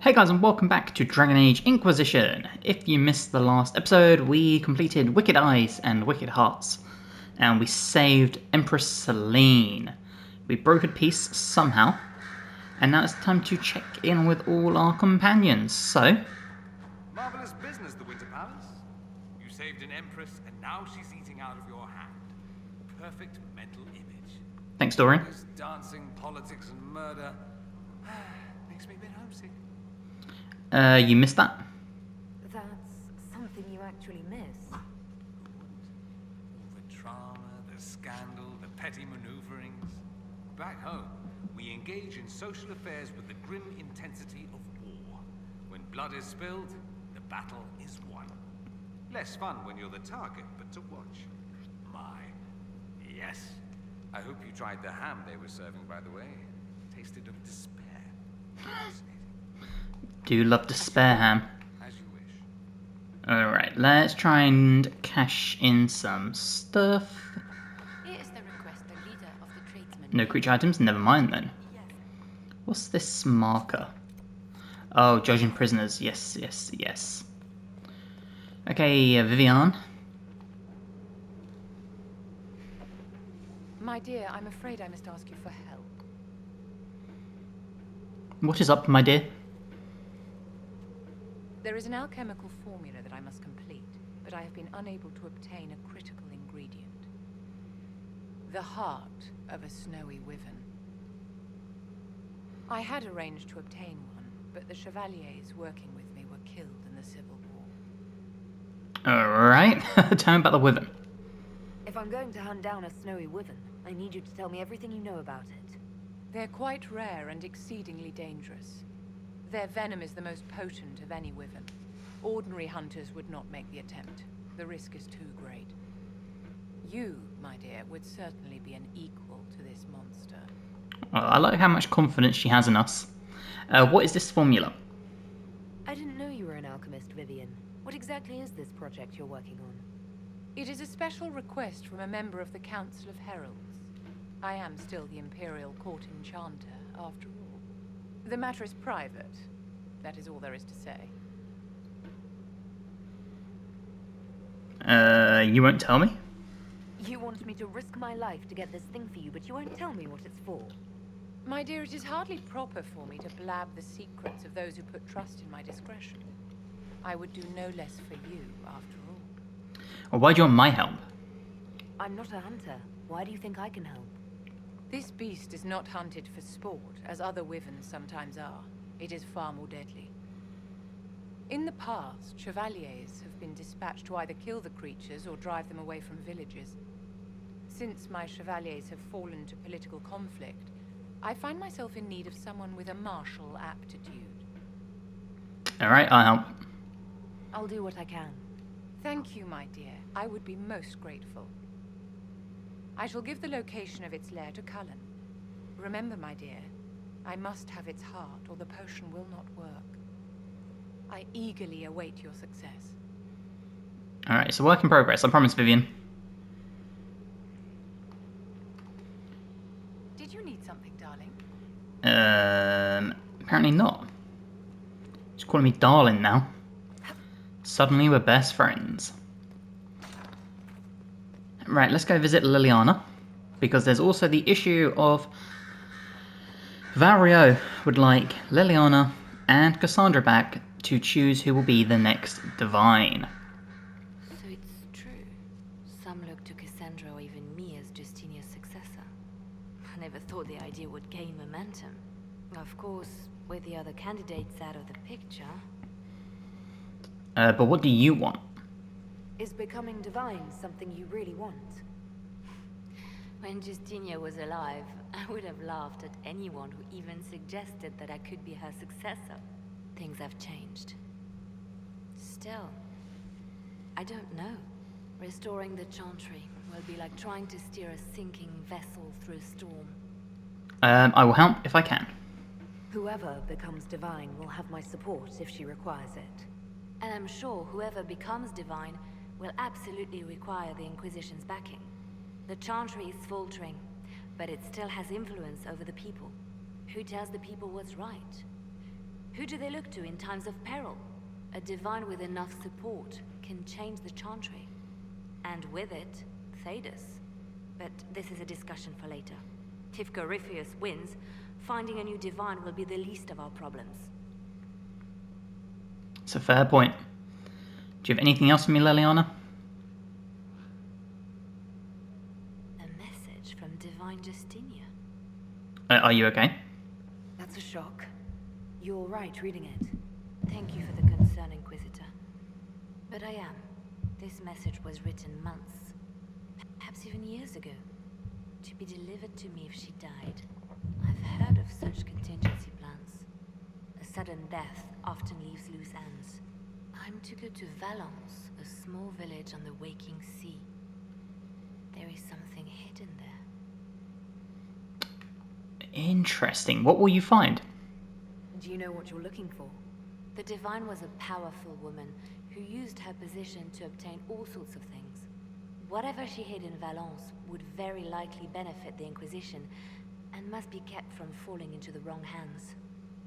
Hey guys, and welcome back to Dragon Age Inquisition. If you missed the last episode, we completed Wicked Eyes and Wicked Hearts, and we saved Empress Selene. We brokered peace somehow, and now it's time to check in with all our companions. So, marvelous business, the Winter Palace. You saved an Empress, and now she's eating out of your hand. Perfect mental image. thanks Dorian. This dancing, politics, and murder makes me a bit homesick. You missed that? That's something you actually miss. All the drama, the scandal, the petty maneuverings. Back home, we engage in social affairs with the grim intensity of war. When blood is spilled, the battle is won. Less fun when you're the target, but to watch. My, yes. I hope you tried the ham they were serving, by the way. Tasted of despair. Fascinating. Do love the spare ham. As you wish. Alright, let's try and cash in some stuff. Here is the request the leader of the tradesmen. No creature items? Never mind then. What's this marker? Oh, judging prisoners. Yes. Okay, Vivian. My dear, I'm afraid I must ask you for help. What is up, my dear? There is an alchemical formula that I must complete, but I have been unable to obtain a critical ingredient. The heart of a snowy wyvern. I had arranged to obtain one, but the chevaliers working with me were killed in the Civil War. Alright, tell me about the wyvern. If I'm going to hunt down a snowy wyvern, I need you to tell me everything you know about it. They're quite rare and exceedingly dangerous. Their venom is the most potent of any wyvern. Ordinary hunters would not make the attempt. The risk is too great. You, my dear, would certainly be an equal to this monster. I like how much confidence she has in us. What is this formula? I didn't know you were an alchemist, Vivian. What exactly is this project you're working on? It is a special request from a member of the Council of Heralds. I am still the Imperial Court Enchanter, after all. The matter is private. That is all there is to say. You won't tell me? You want me to risk my life to get this thing for you, but you won't tell me what it's for. My dear, it is hardly proper for me to blab the secrets of those who put trust in my discretion. I would do no less for you, after all. Or why do you want my help? I'm not a hunter. Why do you think I can help? This beast is not hunted for sport, as other wyverns sometimes are. It is far more deadly. In the past, chevaliers have been dispatched to either kill the creatures or drive them away from villages. Since my chevaliers have fallen to political conflict, I find myself in need of someone with a martial aptitude. Alright, I'll help. I'll do what I can. Thank you, my dear. I would be most grateful. I shall give the location of its lair to Cullen. Remember, my dear, I must have its heart, or the potion will not work. I eagerly await your success. Alright, so work in progress, I promise, Vivian. Did you need something, darling? Apparently not. She's calling me darling now. Suddenly we're best friends. Right, let's go visit Liliana, because there's also the issue of Valrio would like Liliana and Cassandra back to choose who will be the next Divine. So it's true. Some look to Cassandra or even me as Justinia's successor. I never thought the idea would gain momentum. Of course, with the other candidates out of the picture. But what do you want? Is becoming divine something you really want? When Justinia was alive, I would have laughed at anyone who even suggested that I could be her successor. Things have changed. Still, I don't know. Restoring the Chantry will be like trying to steer a sinking vessel through a storm. I will help if I can. Whoever becomes divine will have my support if she requires it. And I'm sure whoever becomes divine will absolutely require the Inquisition's backing. The Chantry is faltering, but it still has influence over the people. Who tells the people what's right? Who do they look to in times of peril? A divine with enough support can change the Chantry. And with it, Thedas. But this is a discussion for later. If Corypheus wins, finding a new divine will be the least of our problems. It's a fair point. Do you have anything else for me, Leliana? A message from Divine Justinia. Are you okay? That's a shock. You're right reading it. Thank you for the concern, Inquisitor. But I am. This message was written months, perhaps even years ago, to be delivered to me if she died. I've heard of such contingency plans. A sudden death often leaves loose ends. I'm to go to Valence, a small village on the waking sea. There is something hidden there. Interesting. What will you find? Do you know what you're looking for? The Divine was a powerful woman who used her position to obtain all sorts of things. Whatever she hid in Valence would very likely benefit the Inquisition and must be kept from falling into the wrong hands.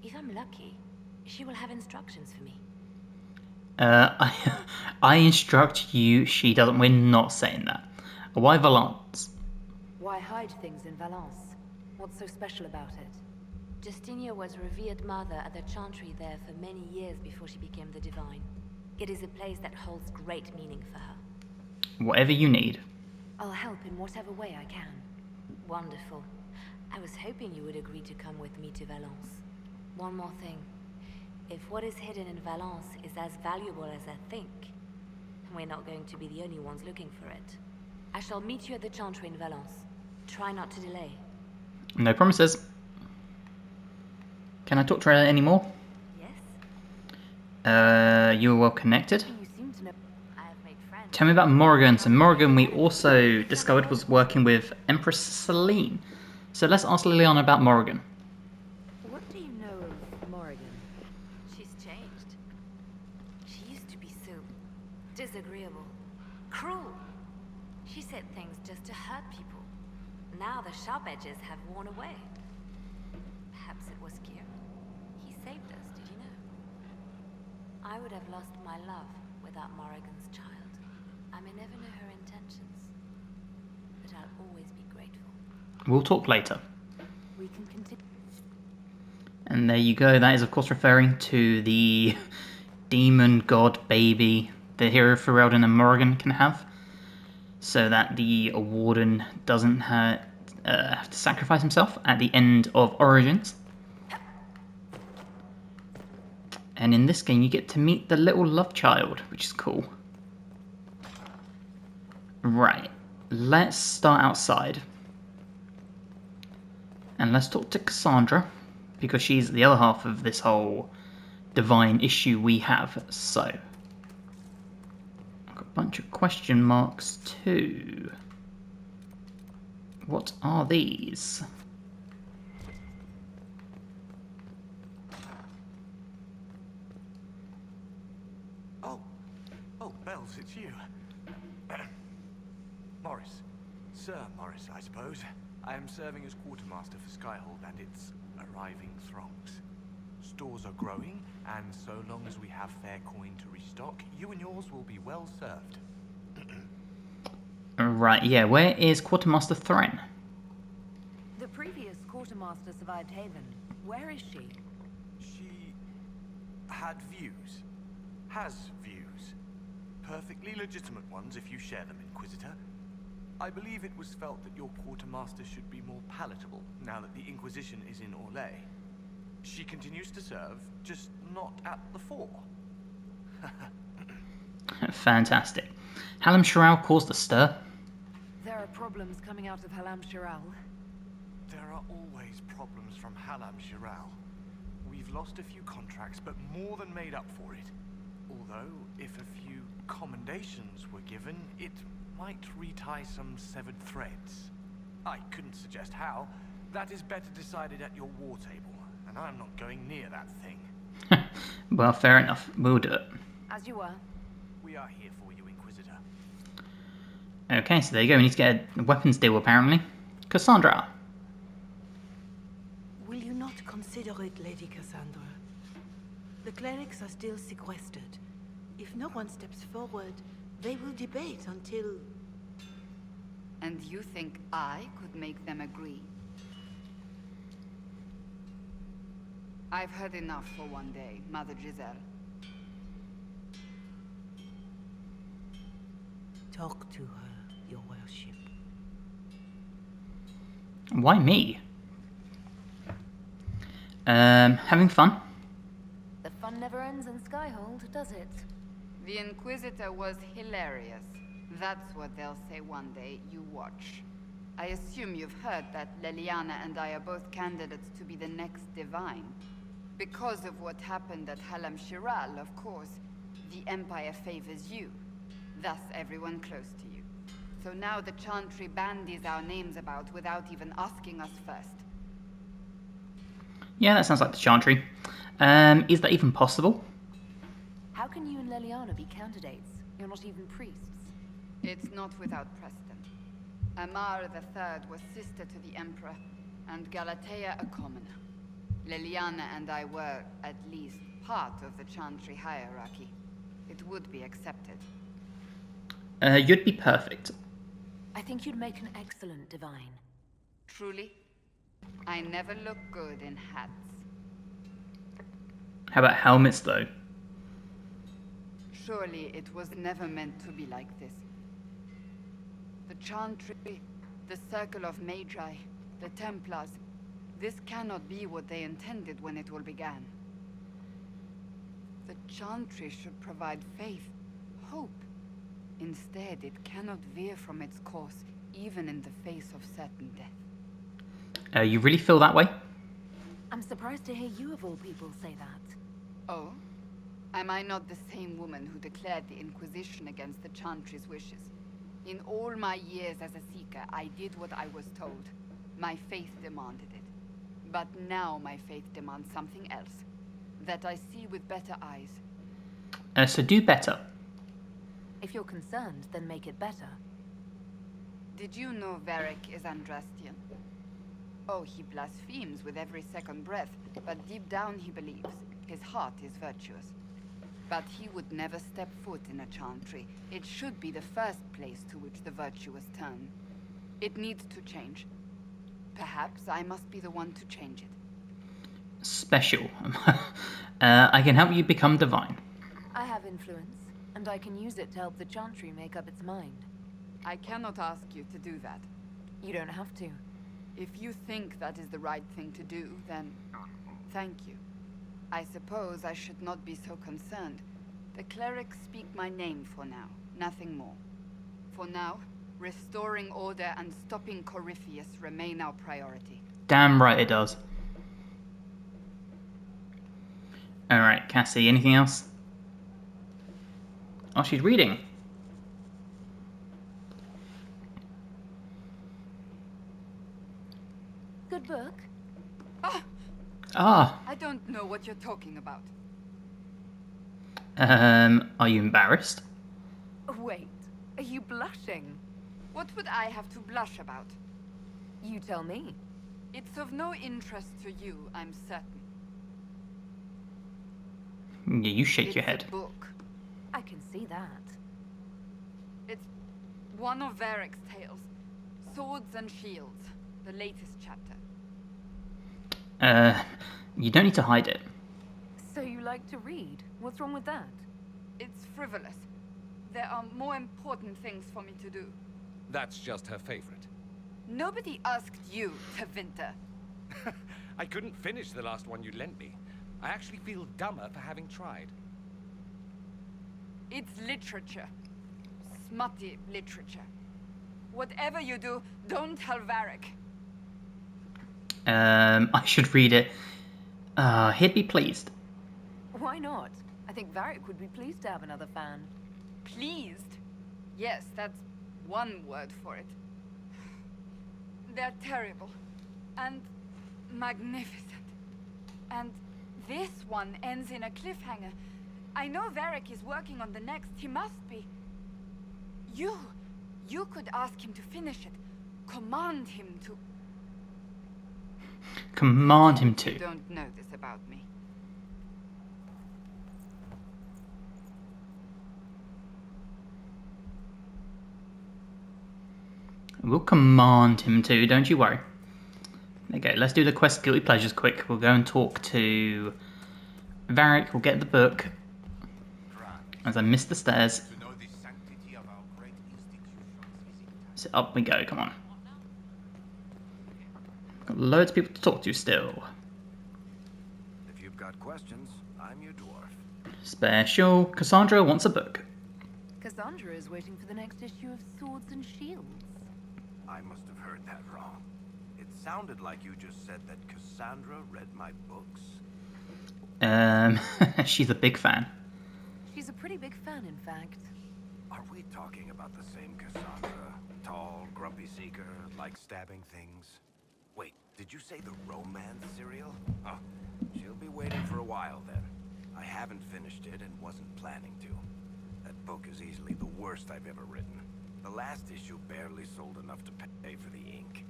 If I'm lucky, she will have instructions for me. I instruct you she doesn't. We're not saying that. Why Valence? Why hide things in Valence? What's so special about it? Justinia was revered mother at the Chantry there for many years before she became the Divine. It is a place that holds great meaning for her. Whatever you need. I'll help in whatever way I can. Wonderful. I was hoping you would agree to come with me to Valence. One more thing. If what is hidden in Valence is as valuable as I think, we're not going to be the only ones looking for it. I shall meet you at the Chantry in Valence. Try not to delay. No promises. Can I talk to her anymore? Yes? You were well connected. You seem to know. I have made friends. Tell me about Morrigan. So Morrigan we also discovered was working with Empress Celine. So let's ask Liliana about Morrigan. What do you know of Morrigan? She's changed. She used to be so disagreeable, cruel. She said things just to hurt people. Now the sharp edges have worn away. Perhaps it was Kier. He saved us, did you know? I would have lost my love without Morrigan's child. I may never know her intentions, but I'll always be grateful. We'll talk later. We can continue. And there you go. That is, of course, referring to the demon god baby the hero Ferelden and Morrigan can have, so that the warden doesn't have to sacrifice himself at the end of Origins. And in this game, you get to meet the little love child, which is cool. Right, let's start outside. And let's talk to Cassandra, because she's the other half of this whole divine issue we have. So, I've got a bunch of question marks too. What are these? Oh, Bells, it's you. Morris. Sir Morris, I suppose. I am serving as quartermaster for Skyhold and its arriving throngs. Stores are growing, and so long as we have fair coin to restock, you and yours will be well served. Right, yeah, where is Quartermaster Thren? The previous quartermaster survived Haven. Where is she? She had views. Has views. Perfectly legitimate ones if you share them, Inquisitor. I believe it was felt that your quartermaster should be more palatable now that the Inquisition is in Orlais. She continues to serve, just not at the fore. Fantastic. Hallam Shiral caused a stir. There are problems coming out of Hallam Shiral. There are always problems from Hallam Shiral. We've lost a few contracts, but more than made up for it. Although, if a few commendations were given, it might retie some severed threads. I couldn't suggest how. That is better decided at your war table, and I'm not going near that thing. Well, fair enough. We'll do it. As you were. We are here for you, Inquisitor. Okay, so there you go. We need to get a weapons deal, apparently. Cassandra. Will you not consider it, Lady Cassandra? The clerics are still sequestered. If no one steps forward, they will debate until... And you think I could make them agree? I've heard enough for one day, Mother Giselle. Talk to her, your worship. Why me? Having fun? The fun never ends in Skyhold, does it? The Inquisitor was hilarious. That's what they'll say one day. You watch. I assume you've heard that Leliana and I are both candidates to be the next Divine. Because of what happened at Halam Shiral, of course, the Empire favors you. Thus, everyone close to you. So now the Chantry bandies our names about without even asking us first. Yeah, that sounds like the Chantry. Is that even possible? How can you and Leliana be candidates? You're not even priests. It's not without precedent. Amar III was sister to the Emperor, and Galatea a commoner. Leliana and I were, at least, part of the Chantry hierarchy. It would be accepted. You'd be perfect. I think you'd make an excellent Divine. Truly? I never look good in hats. How about helmets, though? Surely it was never meant to be like this. The Chantry, the Circle of Magi, the Templars, this cannot be what they intended when it all began. The Chantry should provide faith, hope. Instead, it cannot veer from its course, even in the face of certain death. You really feel that way? I'm surprised to hear you of all people say that. Oh? Am I not the same woman who declared the Inquisition against the Chantry's wishes? In all my years as a Seeker, I did what I was told. My faith demanded it. But now my faith demands something else. That I see with better eyes. So do better. If you're concerned, then make it better. Did you know Varric is Andrastian? Oh, he blasphemes with every second breath, but deep down he believes. His heart is virtuous. But he would never step foot in a Chantry. It should be the first place to which the virtuous turn. It needs to change. Perhaps I must be the one to change it. Special. I can help you become divine. I have influence, and I can use it to help the Chantry make up its mind. I cannot ask you to do that. You don't have to. If you think that is the right thing to do, then thank you. I suppose I should not be so concerned. The clerics speak my name for now, nothing more. For now, restoring order and stopping Corypheus remain our priority. Damn right it does. Alright, Cassie, anything else? Oh, she's reading. Good book. I don't know what you're talking about. Are you embarrassed? Wait, are you blushing? What would I have to blush about? You tell me. It's of no interest to you, I'm certain. Yeah, you shake your head. It's a book. I can see that. It's one of Varric's tales. Swords and Shields, the latest chapter. You don't need to hide it. So you like to read? What's wrong with that? It's frivolous. There are more important things for me to do. That's just her favorite. Nobody asked you, Tevinter. I couldn't finish the last one you lent me. I actually feel dumber for having tried. It's literature. Smutty literature. Whatever you do, don't tell Varric. I should read it. He'd be pleased. Why not? I think Varric would be pleased to have another fan. Pleased? Yes, that's one word for it. They're terrible. And magnificent. And this one ends in a cliffhanger. I know Varric is working on the next. He must be. You could ask him to finish it. Command him to. Command him to. You don't know this about me. We'll command him to, don't you worry. There you go, let's do the quest Guilty Pleasures quick. We'll go and talk to Varric, we'll get the book. As I miss the stairs. So up we go, come on. Got loads of people to talk to still. If you've got questions, I'm your dwarf. Special. Cassandra wants a book. Cassandra is waiting for the next issue of Swords and Shields. I must have heard that wrong. It sounded like you just said that Cassandra read my books. She's a big fan. She's a pretty big fan, in fact. Are we talking about the same Cassandra? Tall, grumpy seeker, like stabbing things? Wait, did you say the romance serial? Oh, she'll be waiting for a while then. I haven't finished it and wasn't planning to. That book is easily the worst I've ever written. The last issue barely sold enough to pay for the ink.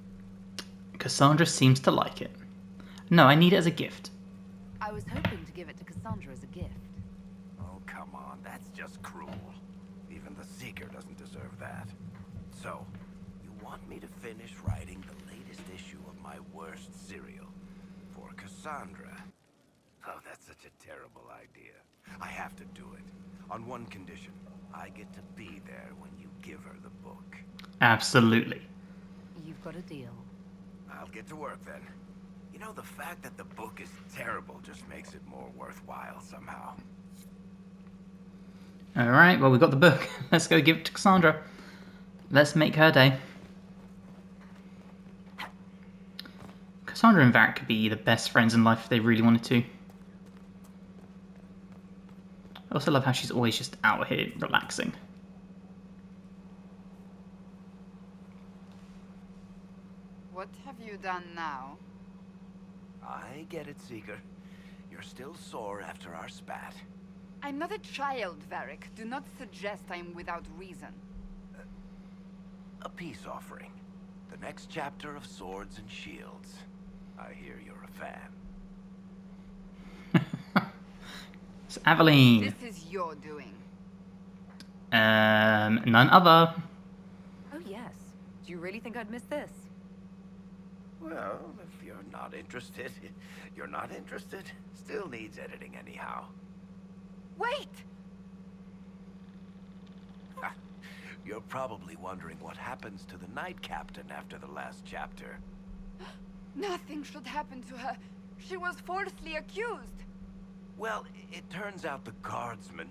Cassandra seems to like it. No, I need it as a gift. I was hoping to give it to Cassandra as a gift. Oh, come on, that's just cruel. Even the Seeker doesn't deserve that. So, you want me to finish writing the latest issue of my worst serial for Cassandra? Oh, that's such a terrible idea. I have to do it. On one condition. I get to be there when you give her the book. Absolutely. You've got a deal. I'll get to work then. You know, the fact that the book is terrible just makes it more worthwhile somehow. Alright, well, we got the book. Let's go give it to Cassandra. Let's make her day. Cassandra and Varric could be the best friends in life if they really wanted to. I also love how she's always just out here relaxing. What have you done now? I get it, Seeker. You're still sore after our spat. I'm not a child, Varric. Do not suggest I'm without reason. A peace offering. The next chapter of Swords and Shields. I hear you're a fan. It's Aveline. This is your doing. None other. Oh, yes. Do you really think I'd miss this? Well, if you're not interested, you're not interested. Still needs editing anyhow. Wait! You're probably wondering what happens to the Knight Captain after the last chapter. Nothing should happen to her. She was falsely accused. Well, it turns out the guardsman...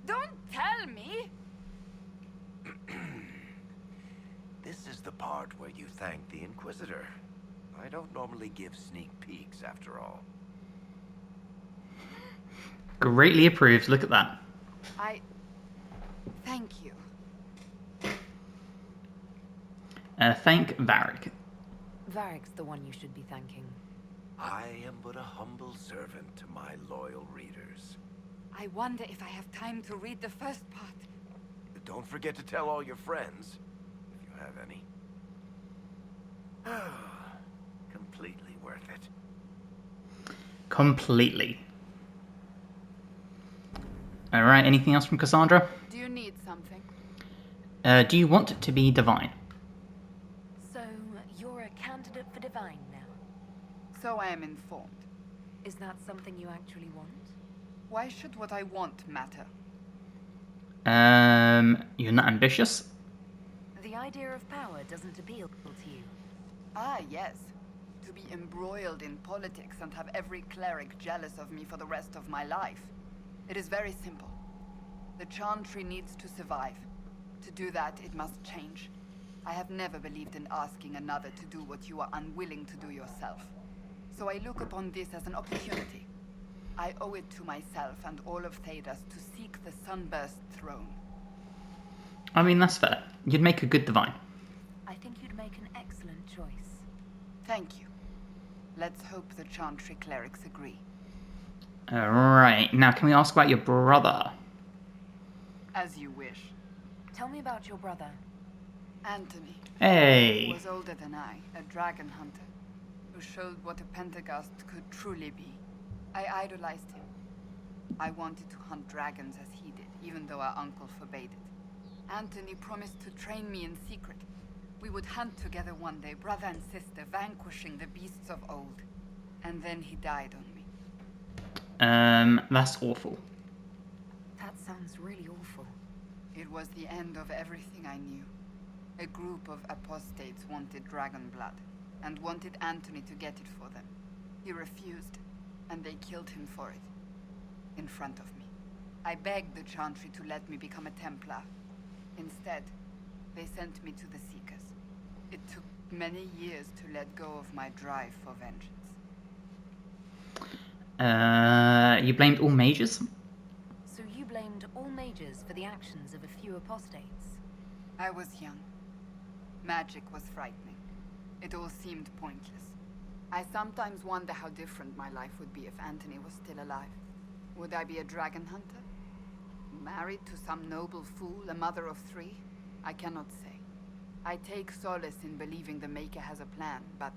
Don't tell me! This is the part where you thank the Inquisitor. I don't normally give sneak peeks, after all. Greatly approved. Look at that. Thank you. Thank Varric. Varric's the one you should be thanking. I am but a humble servant to my loyal readers. I wonder if I have time to read the first part. Don't forget to tell all your friends, if you have any. Completely worth it. Completely. Alright, anything else from Cassandra? Do you need something? Do you want to be divine? So, you're a candidate for Divine now. So I am informed. Is that something you actually want? Why should what I want matter? You're not ambitious? The idea of power doesn't appeal to you. Ah, yes. To be embroiled in politics and have every cleric jealous of me for the rest of my life. It is very simple. The Chantry needs to survive. To do that, it must change. I have never believed in asking another to do what you are unwilling to do yourself. So I look upon this as an opportunity. I owe it to myself and all of Thedas to seek the Sunburst throne. I mean, that's fair. You'd make a good divine. I think you'd make an excellent choice. Thank you. Let's hope the Chantry clerics agree. Alright, now can we ask about your brother? As you wish. Tell me about your brother. Anthony. Hey! Was older than I, a dragon hunter, who showed what a Pentagast could truly be. I idolized him. I wanted to hunt dragons as he did, even though our uncle forbade it. Anthony promised to train me in secret. We would hunt together one day, brother and sister, vanquishing the beasts of old. And then he died on me. That's awful. That sounds really awful. It was the end of everything I knew. A group of apostates wanted dragon blood, and wanted Anthony to get it for them. He refused, and they killed him for it. In front of me. I begged the Chantry to let me become a Templar. Instead, they sent me to the Seekers. It took many years to let go of my drive for vengeance. You blamed all mages? So you blamed all mages for the actions of a few apostates? I was young. Magic was frightening. It all seemed pointless. I sometimes wonder how different my life would be if Anthony was still alive. Would I be a dragon hunter? Married to some noble fool, a mother of 3? I cannot say. I take solace in believing the Maker has a plan, but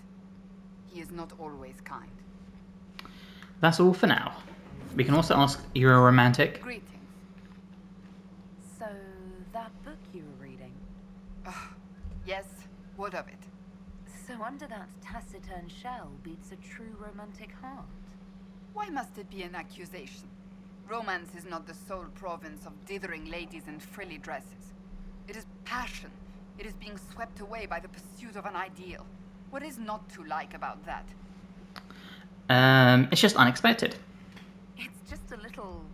he is not always kind. That's all for now. We can also ask, you're a romantic? Greetings. So, that book you were reading? Yes, what of it? So under that taciturn shell beats a true romantic heart? Why must it be an accusation? Romance is not the sole province of dithering ladies in frilly dresses. It is passion. It is being swept away by the pursuit of an ideal. What is not to like about that? It's just unexpected. It's just a little...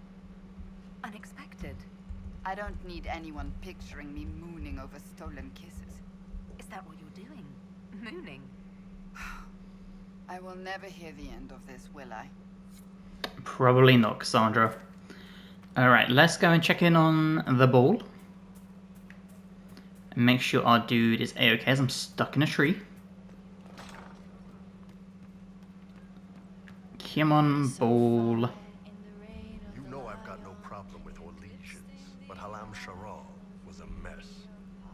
unexpected. I don't need anyone picturing me mooning over stolen kisses. Is that what you're doing? Mooning? I will never hear the end of this, will I? Probably not, Cassandra. Alright, let's go and check in on the ball. And make sure our dude is A-okay as I'm stuck in a tree. Come on, ball. You know I've got no problem with Orlesians, but Halam Sharal was a mess.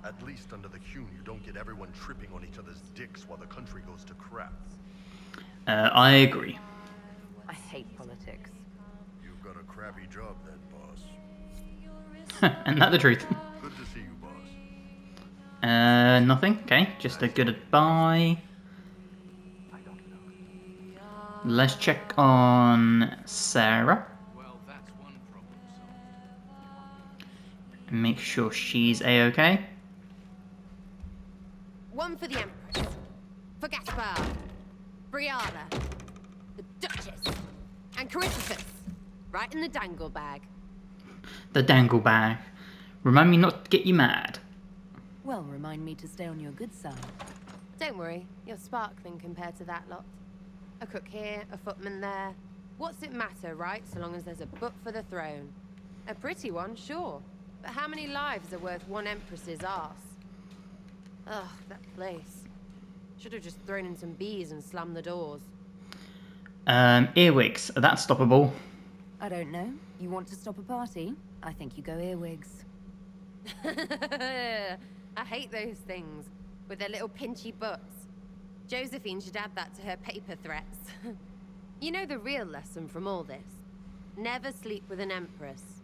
At least under the Qun, you don't get everyone tripping on each other's dicks while the country goes to crap. I agree. I hate politics. You've got a crappy job then, boss. Isn't that the truth? Good to see you, boss. Nothing. Okay, just a goodbye. Let's check on Sarah. Well, that's one problem solved. Make sure she's A-okay. One for the Empress. For Gaspar. Briala. The Duchess. And Corypheus. Right in the dangle bag. The dangle bag. Remind me not to get you mad. Well, remind me to stay on your good side. Don't worry, you're sparkling compared to that lot. A cook here, a footman there. What's it matter, right? So long as there's a book for the throne. A pretty one, sure. But how many lives are worth one Empress's arse? Ugh, that place. Should have just thrown in some bees and slammed the doors. Earwigs, that's stoppable. I don't know. You want to stop a party? I think you go earwigs. I hate those things, with their little pinchy butts. Josephine should add that to her paper threats. You know the real lesson from all this? Never sleep with an Empress.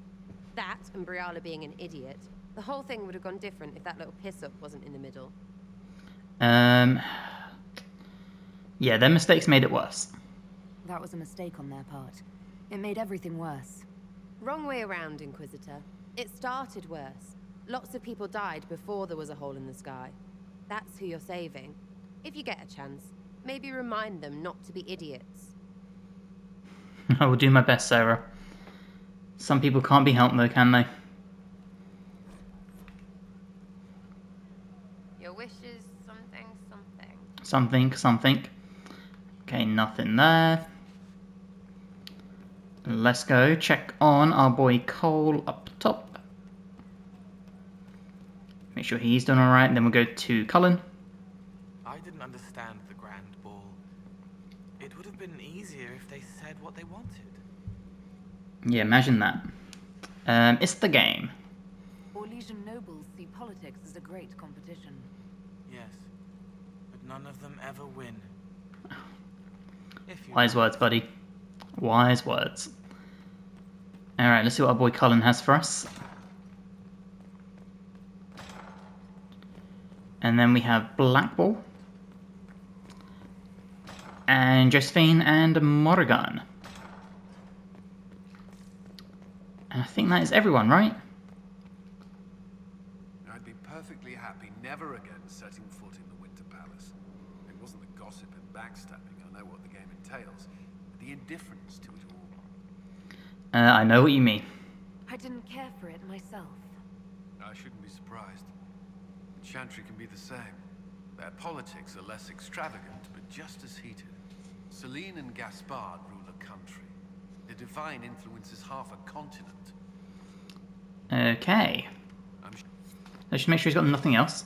That, and Briala being an idiot. The whole thing would have gone different if that little piss-up wasn't in the middle. Yeah, their mistakes made it worse. That was a mistake on their part. It made everything worse. Wrong way around, Inquisitor. It started worse. Lots of people died before there was a hole in the sky. That's who you're saving. If you get a chance, maybe remind them not to be idiots. I will do my best, Sarah. Some people can't be helped though, can they? Your wish is something, something. Something. Okay, nothing there. Let's go check on our boy Cole up top. Make sure he's done alright, then we'll go to Cullen. I didn't understand the Grand Ball. It would have been easier if they said what they wanted. Yeah, imagine that. It's the game. Orlesian nobles see politics as a great competition. Yes, but none of them ever win. Wise words, buddy. Wise words. Alright, let's see what our boy Cullen has for us. And then we have Blackwall. And Josephine and Morrigan. And I think that is everyone, right? I'd be perfectly happy never again setting foot in the Winter Palace. It wasn't the gossip and backstabbing, I know what the game entails, but the indifference to it all. I know what you mean. I didn't care for it myself. I shouldn't be surprised. Chantry can be the same. Their politics are less extravagant, but just as heated. Celine and Gaspard rule a country. The divine influences half a continent. Okay. Let's just make sure he's got nothing else.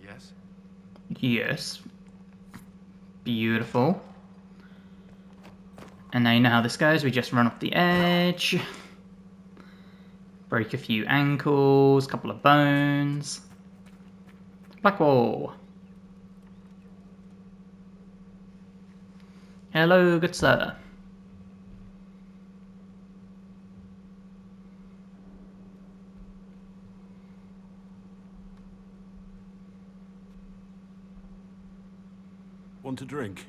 Yes? Yes. Beautiful. And now you know how this goes. We just run off the edge. Break a few ankles, couple of bones. Blackwall. Hello, good sir. Want a drink?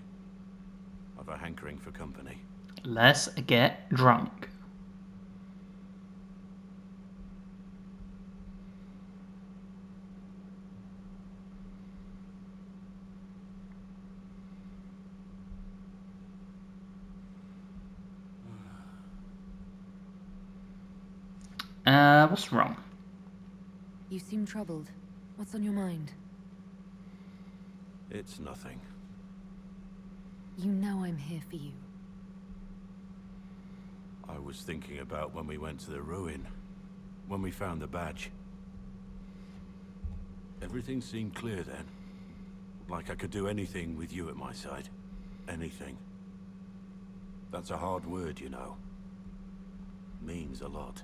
I've a hankering for company. Let's get drunk. What's wrong? You seem troubled. What's on your mind? It's nothing. You know I'm here for you. I was thinking about when we went to the ruin. When we found the badge. Everything seemed clear then. Like I could do anything with you at my side. Anything. That's a hard word, you know. Means a lot.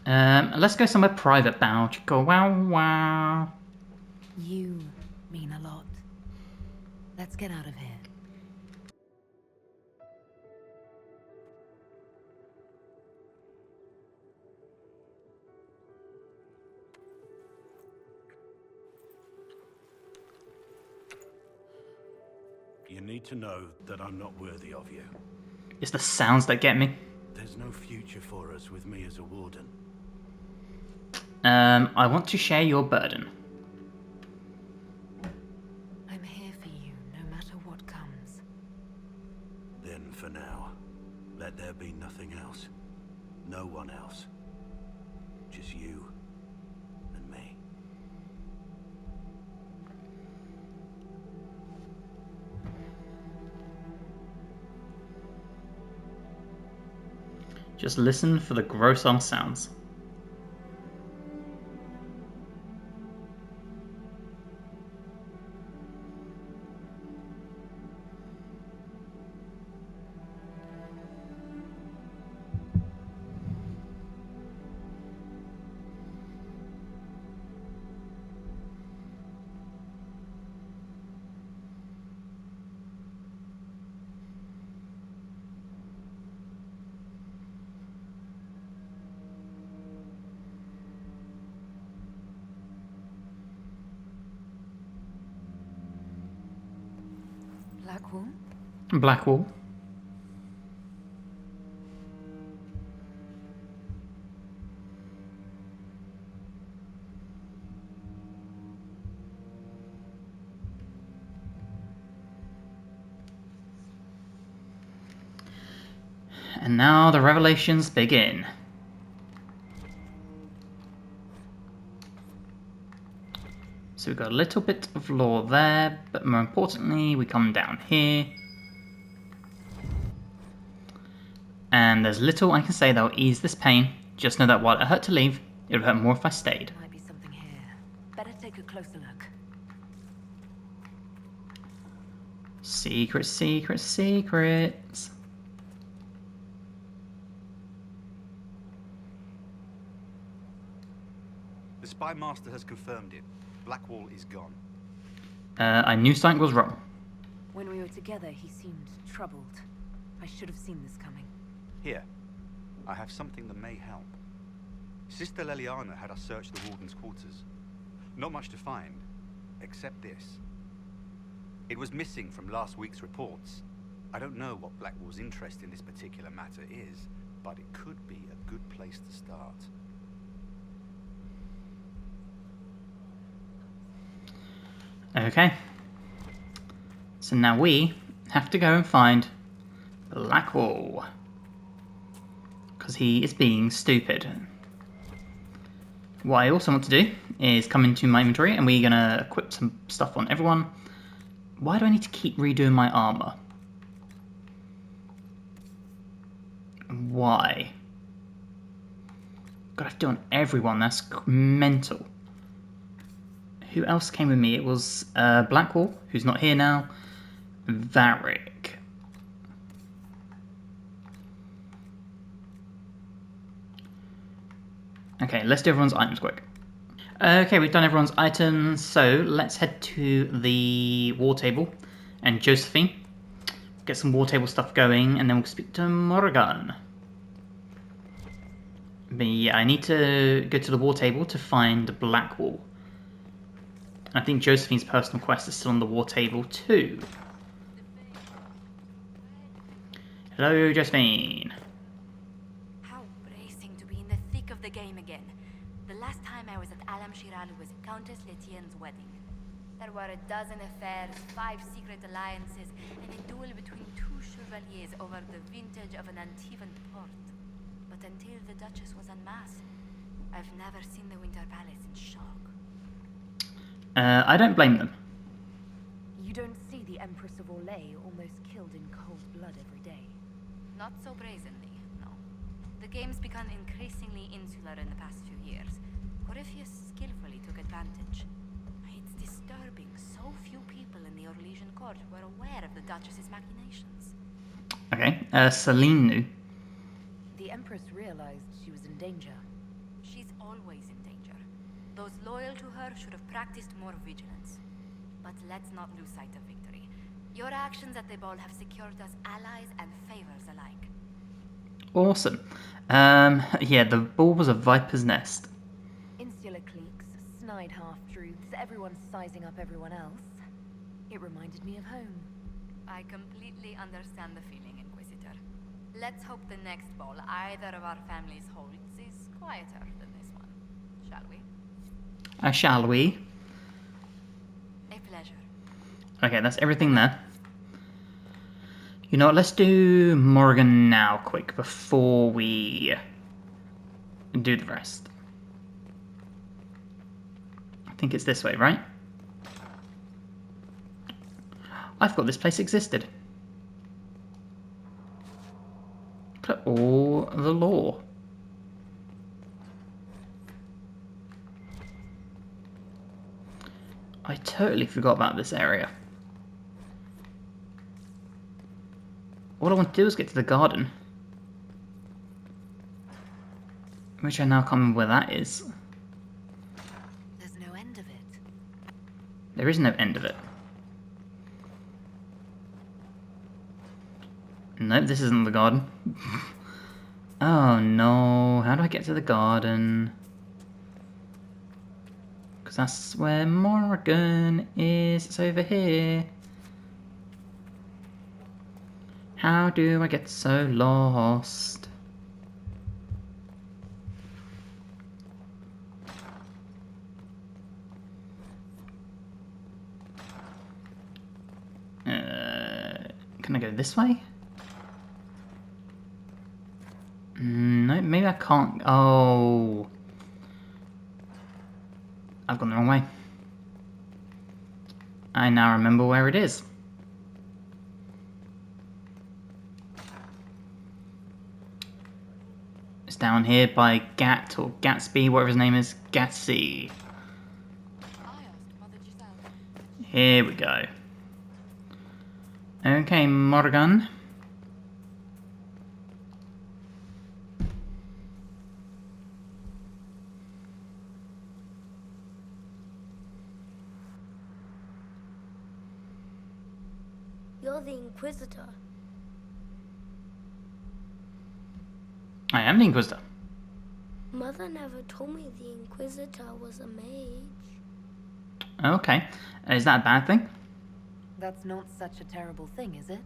Let's go somewhere private, Bow. Go wow wow. You mean a lot. Let's get out of here. You need to know that I'm not worthy of you. It's the sounds that get me. There's no future for us with me as a warden. I want to share your burden. I'm here for you, no matter what comes. Then for now, let there be nothing else. No one else. Just you and me. Just listen for the gross ass sounds. Blackwall? Blackwall. And now the revelations begin. So we've got a little bit of lore there, but more importantly, we come down here. And there's little I can say that will ease this pain. Just know that while it hurt to leave, it would hurt more if I stayed. Might be something here. Better take a closer look. Secrets, secrets, secrets. The spy master has confirmed it. Blackwall is gone. I knew something was wrong. When we were together, he seemed troubled. I should have seen this coming. Here, I have something that may help. Sister Leliana had us search the warden's quarters. Not much to find, except this. It was missing from last week's reports. I don't know what Blackwall's interest in this particular matter is, but it could be a good place to start. Okay. So now we have to go and find Blackwall. Because he is being stupid. What I also want to do is come into my inventory and we're going to equip some stuff on everyone. Why do I need to keep redoing my armor? Why? God, I have to do it on everyone. That's mental. Who else came with me? It was Blackwall, who's not here now. Varric. Okay, let's do everyone's items quick. Okay, we've done everyone's items, so let's head to the war table and Josephine. Get some war table stuff going, and then we'll speak to Morrigan. But yeah, I need to go to the war table to find Blackwall. I think Josephine's personal quest is still on the war table too. Hello, Josephine. How bracing to be in the thick of the game again. The last time I was at Alam Shiral was Countess Letienne's wedding. There were a dozen affairs, 5 secret alliances, and a duel between 2 chevaliers over the vintage of an Antivan port. But until the Duchess was unmasked, I've never seen the Winter Palace in shock. I don't blame them. You don't see the Empress of Orlais almost killed in cold blood every day. Not so brazenly, no. The game's become increasingly insular in the past few years. Corypheus skillfully took advantage. It's disturbing so few people in the Orlesian court were aware of the Duchess's machinations. Okay, Celine knew. The Empress realized she was in danger. She's always in danger. Those loyal to her should have practiced more vigilance. But let's not lose sight of victory. Your actions at the ball have secured us allies and favors alike. Awesome. Yeah, the ball was a viper's nest. Insular cliques, snide half-truths, everyone sizing up everyone else. It reminded me of home. I completely understand the feeling, Inquisitor. Let's hope the next ball either of our families holds is quieter than this one. Shall we? Shall we? A pleasure. Okay, that's everything there. You know what, let's do Morrigan now, quick, before we do the rest. I think it's this way, right? I forgot this place existed. Look at all the lore. I totally forgot about this area. All I want to do is get to the garden. Which I now can't remember where that is. There's no end of it. There is no end of it. Nope, this isn't the garden. Oh no, how do I get to the garden? Because that's where Morrigan is. It's over here. How do I get so lost? Can I go this way? No, maybe I can't. Oh. I've gone the wrong way. I now remember where it is. It's down here by Gat or Gatsby, whatever his name is. Gatsby. Here we go. Okay, Morrigan. You're the Inquisitor. I am the Inquisitor. Mother never told me the Inquisitor was a mage. Okay. Is that a bad thing? That's not such a terrible thing, is it?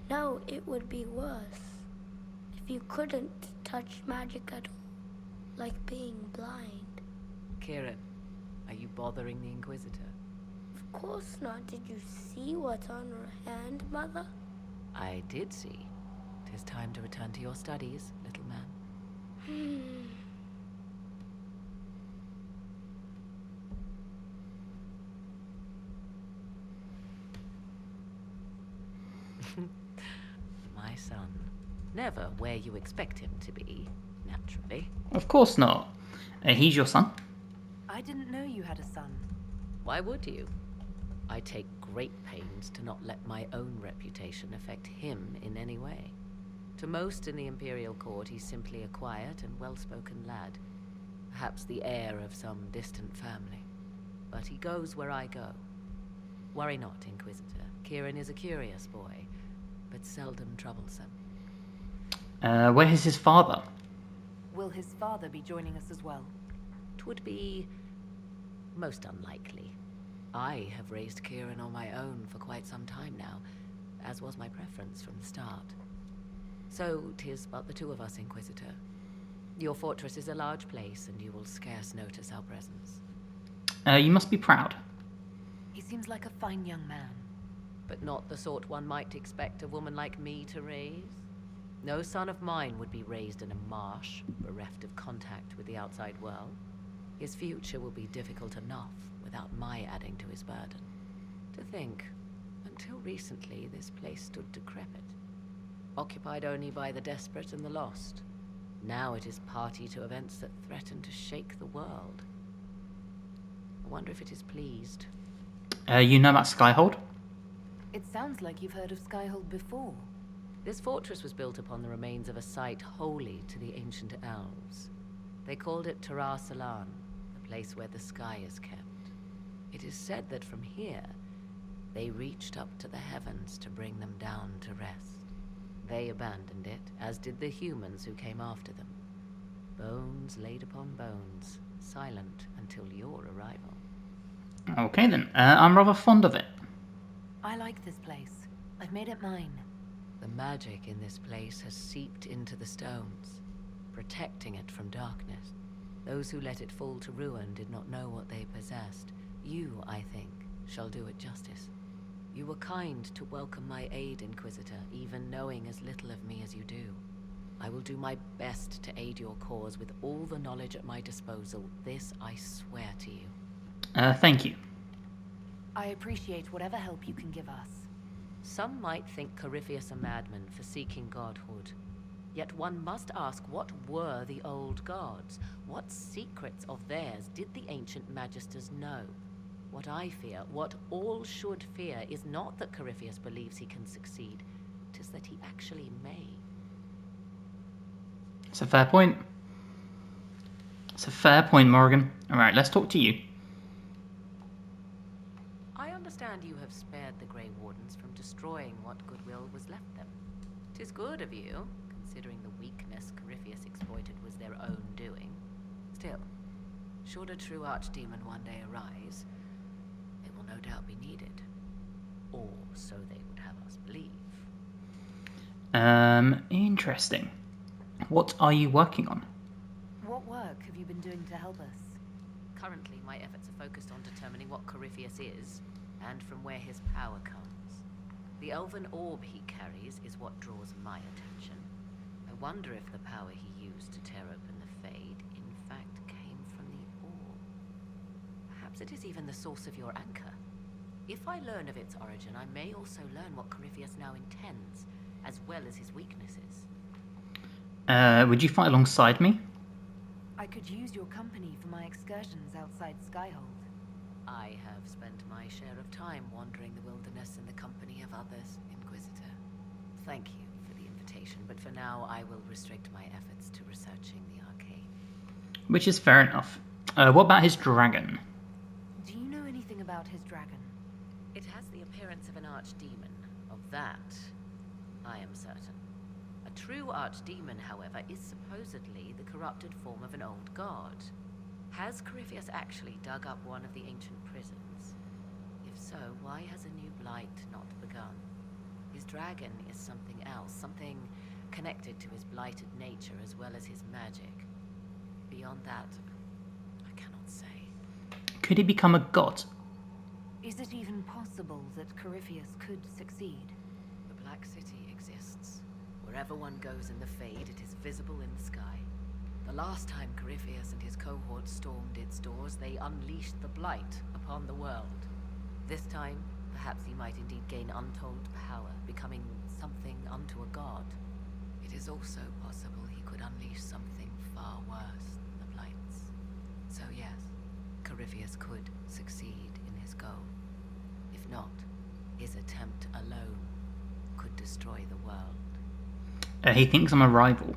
No, it would be worse. If you couldn't touch magic at all, like being blind. Kieran, are you bothering the Inquisitor? Of course not. Did you see what's on her hand, Mother? I did see. 'Tis time to return to your studies, little man. My son. Never where you expect him to be, naturally. Of course not. He's your son? I didn't know you had a son. Why would you? I take great pains to not let my own reputation affect him in any way. To most in the Imperial Court, he's simply a quiet and well-spoken lad. Perhaps the heir of some distant family. But he goes where I go. Worry not, Inquisitor. Kieran is a curious boy, but seldom troublesome. Where is his father? Will his father be joining us as well? 'Twould be most unlikely. I have raised Kieran on my own for quite some time now, as was my preference from the start. So 'tis but the two of us, Inquisitor. Your fortress is a large place, and you will scarce notice our presence. You must be proud. He seems like a fine young man. But not the sort one might expect a woman like me to raise. No son of mine would be raised in a marsh, bereft of contact with the outside world. His future will be difficult enough without my adding to his burden. To think, until recently this place stood decrepit, occupied only by the desperate and the lost. Now it is party to events that threaten to shake the world. I wonder if it is pleased. You know about Skyhold? It sounds like you've heard of Skyhold before. This fortress was built upon the remains of a site holy to the ancient elves. They called it Salan, the place where the sky is kept. It is said that from here, they reached up to the heavens to bring them down to rest. They abandoned it, as did the humans who came after them. Bones laid upon bones, silent until your arrival. Okay then, I'm rather fond of it. I like this place. I've made it mine. The magic in this place has seeped into the stones, protecting it from darkness. Those who let it fall to ruin did not know what they possessed. You, I think, shall do it justice. You were kind to welcome my aid, Inquisitor, even knowing as little of me as you do. I will do my best to aid your cause with all the knowledge at my disposal. This I swear to you. Thank you. I appreciate whatever help you can give us. Some might think Corypheus a madman for seeking godhood. Yet one must ask, what were the old gods? What secrets of theirs did the ancient magisters know? What I fear, what all should fear, is not that Corypheus believes he can succeed. 'Tis that he actually may. It's a fair point. It's a fair point, Morrigan. Alright, let's talk to you. I understand you have spared the Grey Wardens from destroying what goodwill was left them. 'Tis good of you, considering the weakness Corypheus exploited was their own doing. Still, should a true archdemon one day arise, they will no doubt be needed. Or so they would have us believe. Interesting. What are you working on? What work have you been doing to help us? Currently, my efforts are focused on determining what Corypheus is, and from where his power comes. The elven orb he carries is what draws my attention. I wonder if the power he used to tear open the Fade, in fact, came from the orb. Perhaps it is even the source of your anchor. If I learn of its origin, I may also learn what Corypheus now intends, as well as his weaknesses. Would you fight alongside me? I could use your company for my excursions outside Skyhold. I have spent my share of time wandering the wilderness in the company of others, Inquisitor. Thank you for the invitation, but for now I will restrict my efforts to researching the arcane. Which is fair enough. What about his dragon? Do you know anything about his dragon? It has the appearance of an archdemon. Of that, I am certain. A true archdemon, however, is supposedly the corrupted form of an old god. Has Corypheus actually dug up one of the ancient prisons? If so, why has a new blight not begun? His dragon is something else, something connected to his blighted nature as well as his magic. Beyond that, I cannot say. Could he become a god? Is it even possible that Corypheus could succeed? The Black City exists. Wherever one goes in the Fade, it is visible in the sky. The last time Corypheus and his cohort stormed its doors, they unleashed the Blight upon the world. This time, perhaps he might indeed gain untold power, becoming something unto a god. It is also possible he could unleash something far worse than the Blights. So yes, Corypheus could succeed in his goal. If not, his attempt alone could destroy the world. He thinks I'm a rival.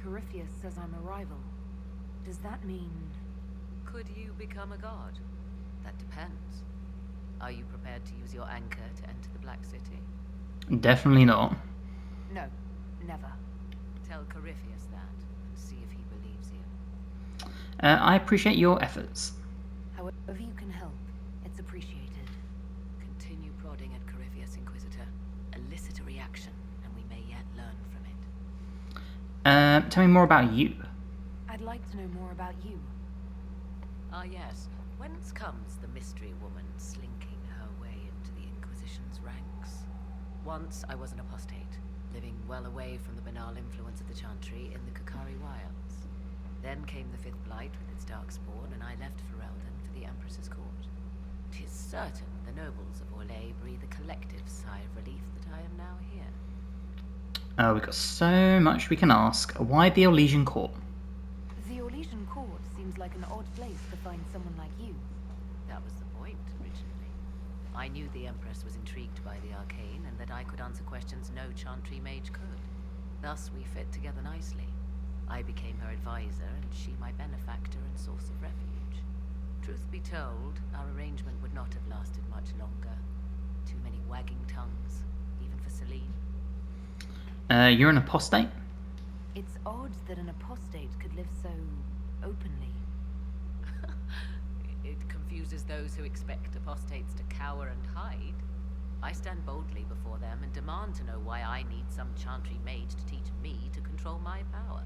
Corypheus says I'm a rival. Does that mean... Could you become a god? That depends. Are you prepared to use your anchor to enter the Black City? Definitely not. No, never. Tell Corypheus that, and see if he believes you. I appreciate your efforts. However you can help, it's appreciated. Continue prodding at Corypheus, Inquisitor. Elicit a reaction, and we may yet learn from it. Tell me more about you. I'd like to know more about you. Ah yes, whence comes the mystery woman slinking her way into the Inquisition's ranks? Once I was an apostate, living well away from the banal influence of the Chantry in the Kokari Wilds. Then came the Fifth Blight with its darkspawn, and I left Ferelden for the Empress's court. 'Tis certain the nobles of Orlais breathe a collective sigh of relief that I am now here. We've got so much we can ask. Why the Orlesian Court? The Orlesian Court seems like an odd place to find someone like you. That was the point, originally. I knew the Empress was intrigued by the arcane, and that I could answer questions no Chantry mage could. Thus we fit together nicely. I became her advisor, and she my benefactor and source of refuge. Truth be told, our arrangement would not have lasted much longer. Too many wagging tongues, even for Celine. You're an apostate? It's odd that an apostate could live so openly. It confuses those who expect apostates to cower and hide. I stand boldly before them and demand to know why I need some Chantry mage to teach me to control my power.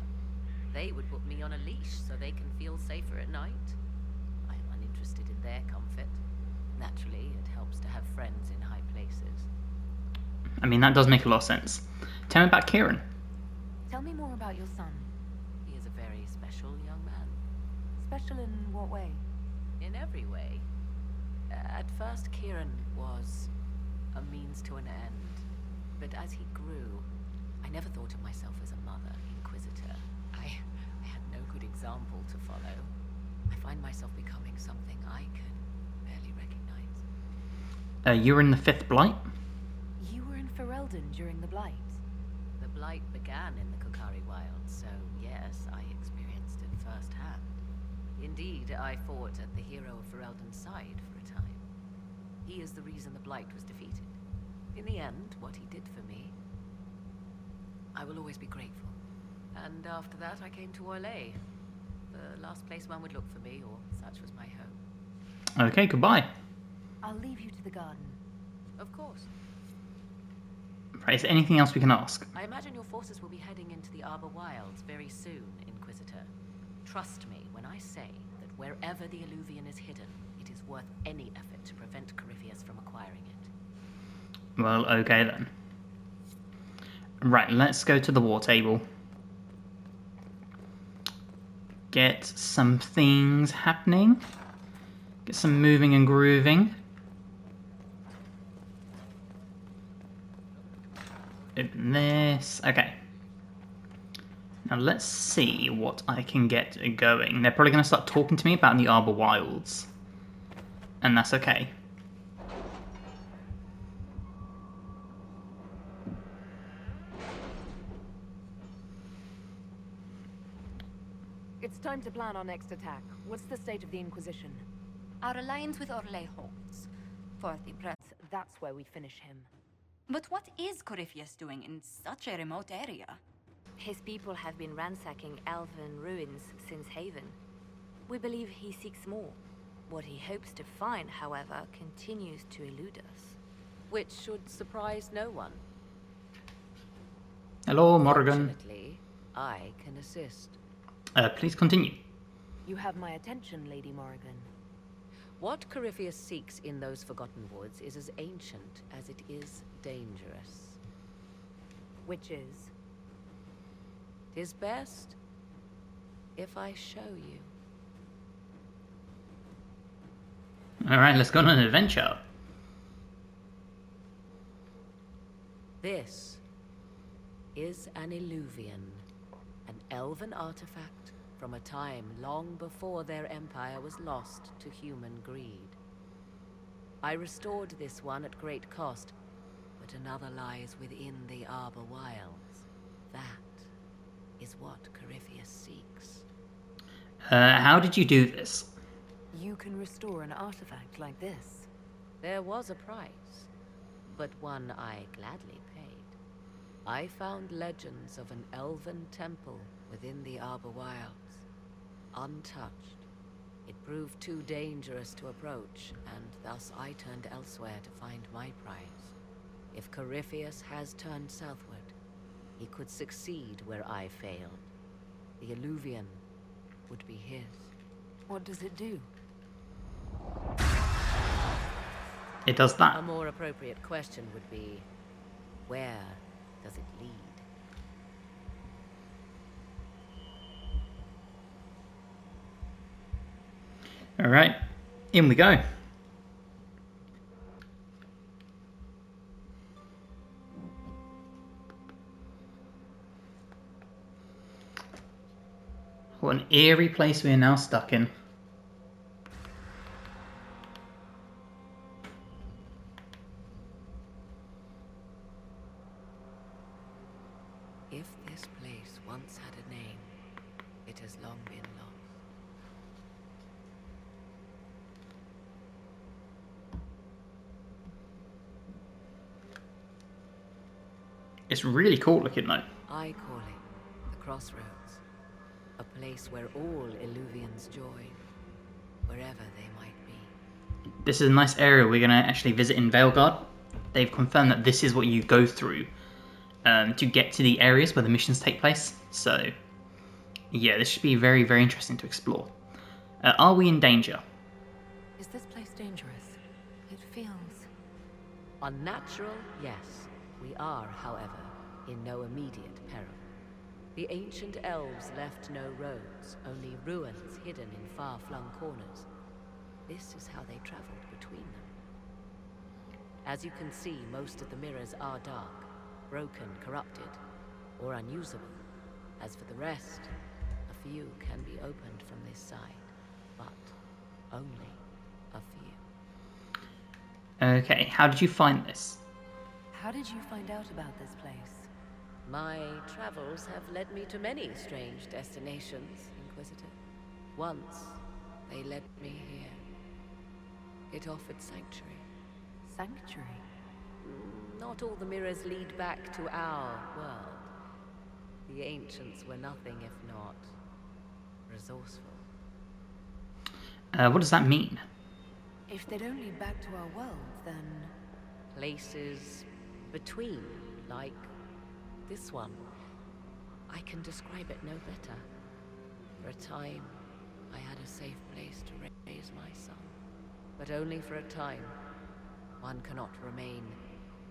They would put me on a leash so they can feel safer at night. I am uninterested in their comfort. Naturally, it helps to have friends in high places. I mean, that does make a lot of sense. Tell me about Kieran. Tell me more about your son. He is a very special young man. Special in what way? In every way. At first, Kieran was a means to an end. But as he grew, I never thought of myself as a mother, Inquisitor. I had no good example to follow. I find myself becoming something I can barely recognize. You were in the Fifth Blight? You were in Ferelden during the Blight. The Blight began in the Kokari Wilds, so yes, I experienced it firsthand. Indeed, I fought at the hero of Ferelden's side for a time. He is the reason the Blight was defeated. In the end, what he did for me, I will always be grateful. And after that, I came to Orlais. The last place one would look for me, or such was my hope. Okay, goodbye. I'll leave you to the garden. Of course. Right, is there anything else we can ask? I imagine your forces will be heading into the Arbor Wilds very soon, Inquisitor. Trust me when I say that wherever the Alluvian is hidden, it is worth any effort to prevent Corypheus from acquiring it. Well, okay then. Right, let's go to the war table. Get some things happening. Get some moving and grooving. Open this. Okay. Now let's see what I can get going. They're probably going to start talking to me about the Arbor Wilds. And that's okay. It's time to plan our next attack. What's the state of the Inquisition? Our alliance with Orlais holds. For the present. That's where we finish him. But what is Corypheus doing in such a remote area? His people have been ransacking elven ruins since Haven. We believe he seeks more. What he hopes to find, however, continues to elude us. Which should surprise no one. Hello, Morrigan. Fortunately, I can assist. Please continue. You have my attention, Lady Morrigan. What Corypheus seeks in those Forgotten Woods is as ancient as it is dangerous. Which is? 'Tis best if I show you. Alright, let's go on an adventure. This is an Illuvian, an elven artifact from a time long before their empire was lost to human greed. I restored this one at great cost, but another lies within the Arbor Wilds. That is what Corypheus seeks. How did you do this? You can restore an artifact like this. There was a price, but one I gladly paid. I found legends of an elven temple within the Arbor Wilds, untouched. It proved too dangerous to approach, and thus I turned elsewhere to find my prize. If Corypheus has turned southward, he could succeed where I failed. The Illuvian would be his. What does it do? It does that. A more appropriate question would be, where does it lead? Alright, in we go. What an eerie place we are now stuck in. If this place once had a name, it has long been lost. It's really cool looking though. I call it the Crossroads, a place where all Illuvians join, wherever they might be. This is a nice area we're going to actually visit in Veilguard. They've confirmed that this is what you go through to get to the areas where the missions take place. So, yeah, this should be very, very interesting to explore. Are we in danger? Is this place dangerous? It feels... Unnatural, yes. We are, however, in no immediate peril. The ancient elves left no roads, only ruins hidden in far-flung corners. This is how they traveled between them. As you can see, most of the mirrors are dark, broken, corrupted, or unusable. As for the rest, a few can be opened from this side, but only a few. Okay, how did you find this? How did you find out about this place? My travels have led me to many strange destinations, Inquisitor. Once, they led me here. It offered sanctuary. Sanctuary? Not all the mirrors lead back to our world. The ancients were nothing if not resourceful. What does that mean? If they don't lead back to our world, then... Places between, like this one. I can describe it no better. For a time, I had a safe place to raise my son. But only for a time. One cannot remain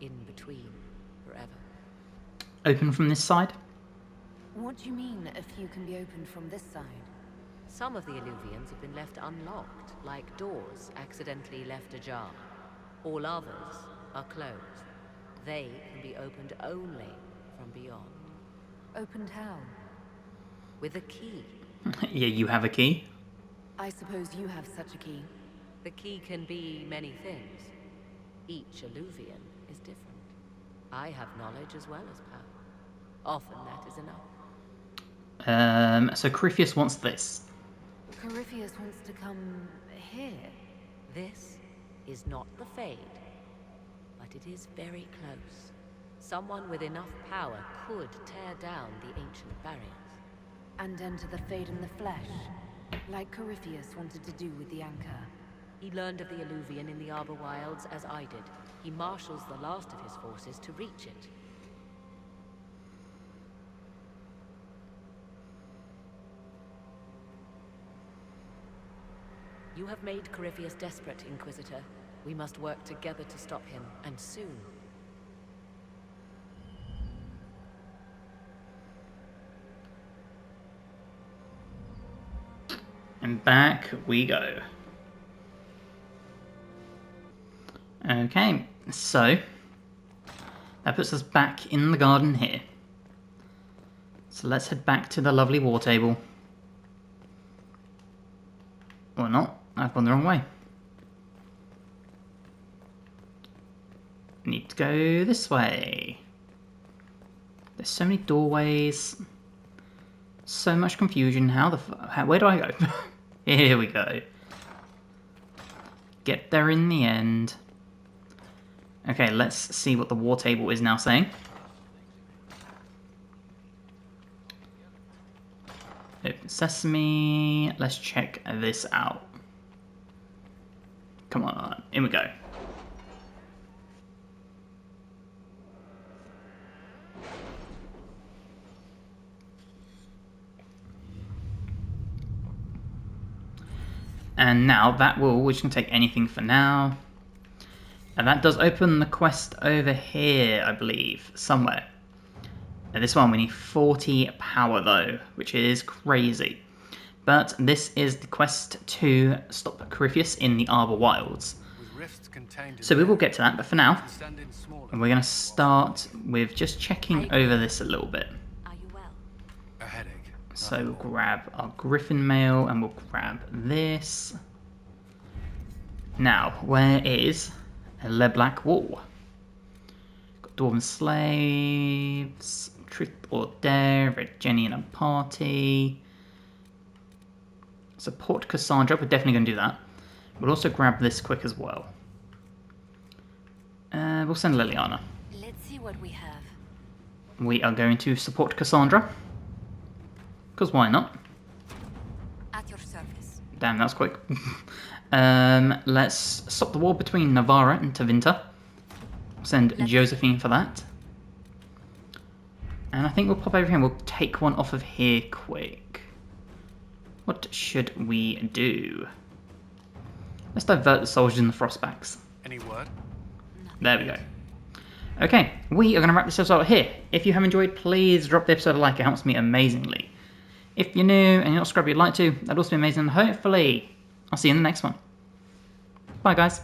in between forever. Open from this side? What do you mean, a few can be opened from this side? Some of the Illuvians have been left unlocked, like doors accidentally left ajar. All others are closed. They can be opened only from beyond. Opened how? With a key. Yeah, you have a key? I suppose you have such a key. The key can be many things. Each Illuvian is different. I have knowledge as well as power. Often that is enough. So Corypheus wants this. Corypheus wants to come here. This is not the Fade, but it is very close. Someone with enough power could tear down the ancient barriers. And enter the Fade in the flesh. Like Corypheus wanted to do with the anchor. He learned of the Alluvian in the Arbor Wilds as I did. He marshals the last of his forces to reach it. You have made Corypheus desperate, Inquisitor. We must work together to stop him, and soon. And back we go. Okay, so that puts us back in the garden here. So let's head back to the lovely war table. Or not, I've gone the wrong way. Need to go this way. There's so many doorways. So much confusion. Where do I go? Here we go. Get there in the end. Okay, let's see what the war table is now saying. Open sesame. Let's check this out. Come on, in we go. And now that we're just going to take anything for now. And that does open the quest over here, I believe, somewhere. And this one we need 40 power though, which is crazy. But this is the quest to stop Corypheus in the Arbor Wilds. So we will get to that, but for now, we're going to start with just checking over this a little bit. A headache. So we'll grab our Griffin mail and we'll grab this. Now, where is Le Black Wall? Got Dwarven Slaves, Truth or Dare, Red Jenny and a party. Support Cassandra, we're definitely going to do that. We'll also grab this quick as well. We'll send Liliana. Let's see what we have. We are going to support Cassandra. Because why not? At your service. Damn, that was quick. Let's stop the war between Navarra and Tevinter. Send Josephine for that. And I think we'll pop over here and we'll take one off of here quick. What should we do? Let's divert the soldiers in the Frostbacks. Any word? There we go. Okay, we are going to wrap this episode here. If you have enjoyed, please drop the episode a like. It helps me amazingly. If you're new and you're not subscribed, you'd like to, that'd also be amazing. Hopefully, I'll see you in the next one. Bye, guys.